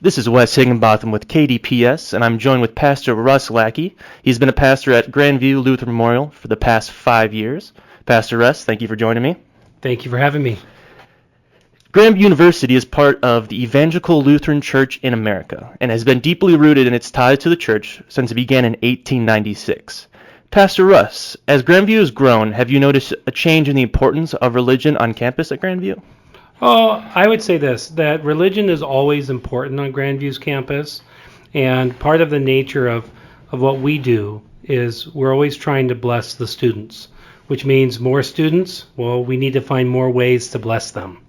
This is Wes Higgenbotham with KDPS, and I'm joined with Pastor Russ Lackey. He's been a pastor at Grandview Lutheran Memorial for the past 5 years. Pastor Russ, thank you for joining me. Thank you for having me. Grandview University is part of the Evangelical Lutheran Church in America and has been deeply rooted in its ties to the church since it began in 1896. Pastor Russ, as Grandview has grown, have you noticed a change in the importance of religion on campus at Grandview? Oh, I would say this, that religion is always important on Grandview's campus, and part of the nature of what we do is we're always trying to bless the students, which means more students, well, we need to find more ways to bless them.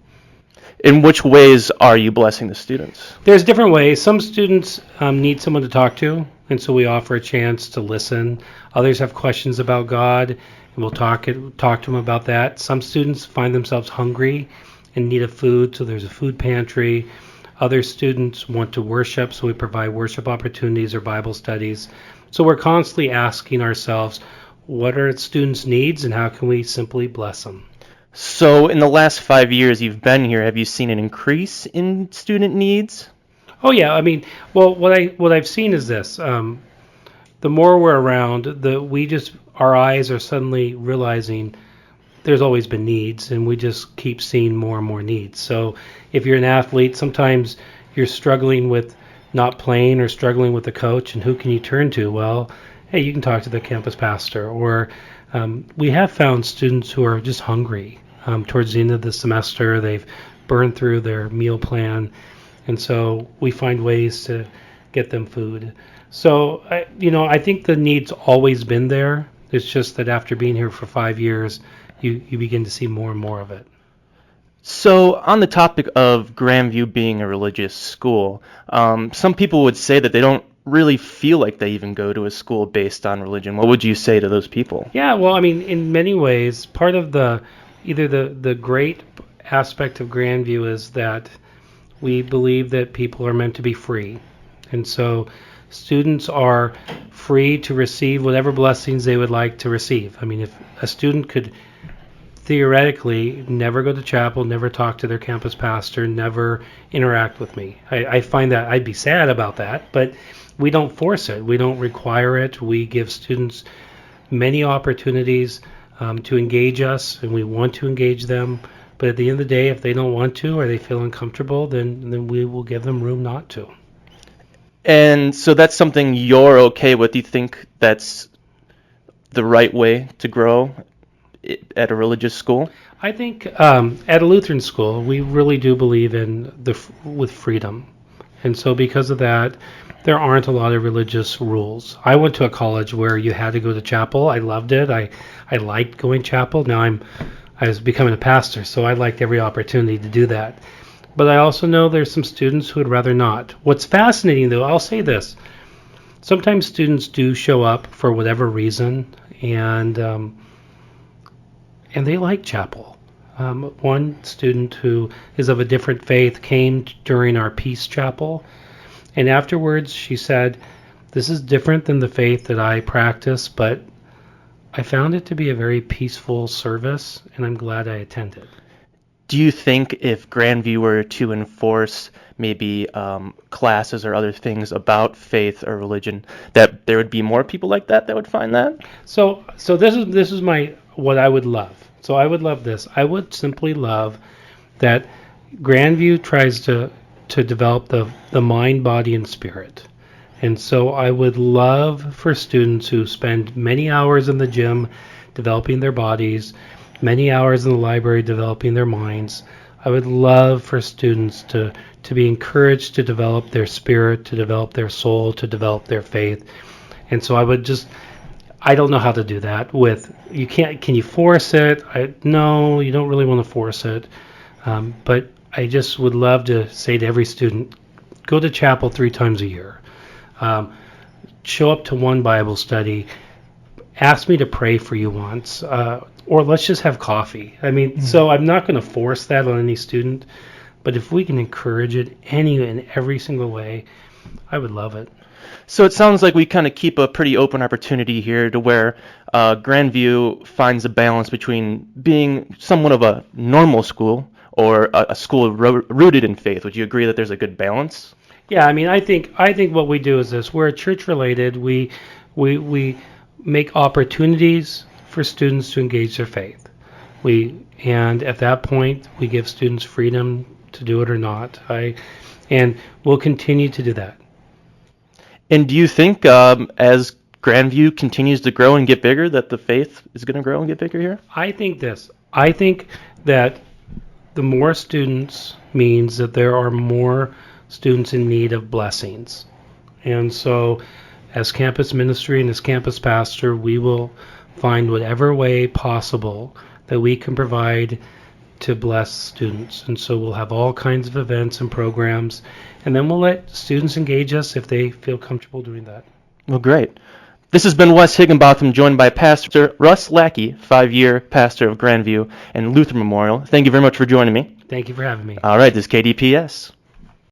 In which ways are you blessing the students? There's different ways. Some students need someone to talk to, and so we offer a chance to listen. Others have questions about God, and we'll talk to them about that. Some students find themselves hungry in need of food, so there's a food pantry. Other students want to worship, so we provide worship opportunities or Bible studies. So we're constantly asking ourselves, what are students' needs and how can we simply bless them? So in the last 5 years you've been here, have you seen an increase in student needs? Oh yeah, I mean, well, what I've seen is this: the more we're around, our eyes are suddenly realizing there's always been needs, and we just keep seeing more and more needs. So if you're an athlete, sometimes you're struggling with not playing or struggling with the coach, and who can you turn to? Well, hey, you can talk to the campus pastor. Or we have found students who are just hungry. Towards the end of the semester, they've burned through their meal plan, and so we find ways to get them food. So I think the need's always been there. It's just that after being here for 5 years, you begin to see more and more of it. So on the topic of Grandview being a religious school, some people would say that they don't really feel like they even go to a school based on religion. What would you say to those people? Yeah, well, I mean, in many ways, part of the great aspect of Grandview is that we believe that people are meant to be free. And so students are free to receive whatever blessings they would like to receive. I mean, if a student could theoretically never go to chapel, never talk to their campus pastor, never interact with me, I find that I'd be sad about that, but we don't force it. We don't require it. We give students many opportunities to engage us, and we want to engage them. But at the end of the day, if they don't want to or they feel uncomfortable, then we will give them room not to. And so that's something you're okay with? Do you think that's the right way to grow at a religious school? I think at a Lutheran school, we really do believe in with freedom. And so because of that, there aren't a lot of religious rules. I went to a college where you had to go to chapel. I loved it. I liked going to chapel. Now I was becoming a pastor, so I liked every opportunity to do that. But I also know there's some students who would rather not. What's fascinating, though, I'll say this. Sometimes students do show up for whatever reason, and they like chapel. One student who is of a different faith came during our peace chapel, and afterwards she said, "This is different than the faith that I practice, but I found it to be a very peaceful service, and I'm glad I attended." Do you think if Grandview were to enforce maybe classes or other things about faith or religion, that there would be more people like that would find that? So this is what I would love. So I would love this. I would simply love that Grandview tries to develop the mind, body, and spirit. And so I would love for students who spend many hours in the gym developing their bodies, many hours in the library developing their minds. I would love for students to be encouraged to develop their spirit, to develop their soul, to develop their faith. And so I don't know how to do that can you force it? No, you don't really want to force it. But I just would love to say to every student, go to chapel 3 times a year. Show up to one Bible study. Ask me to pray for you once. Or let's just have coffee. I mean, So I'm not going to force that on any student. But if we can encourage it any and every single way, I would love it. So it sounds like we kind of keep a pretty open opportunity here to where Grandview finds a balance between being somewhat of a normal school or a school rooted in faith. Would you agree that there's a good balance? Yeah, I mean, I think what we do is this: we're church related. We make opportunities for students to engage their faith. And at that point we give students freedom to do it or not. And we'll continue to do that. And do you think as Grandview continues to grow and get bigger, that the faith is going to grow and get bigger here? I think this. I think that the more students means that there are more students in need of blessings. And so, as campus ministry and as campus pastor, we will find whatever way possible that we can provide to bless students. And so we'll have all kinds of events and programs, and then we'll let students engage us if they feel comfortable doing that. Well, great. This has been Wes Higgenbotham, joined by Pastor Russ Lackey, 5-year pastor of Grandview and Lutheran Memorial. Thank you very much for joining me. Thank you for having me. All right, this is KDPS.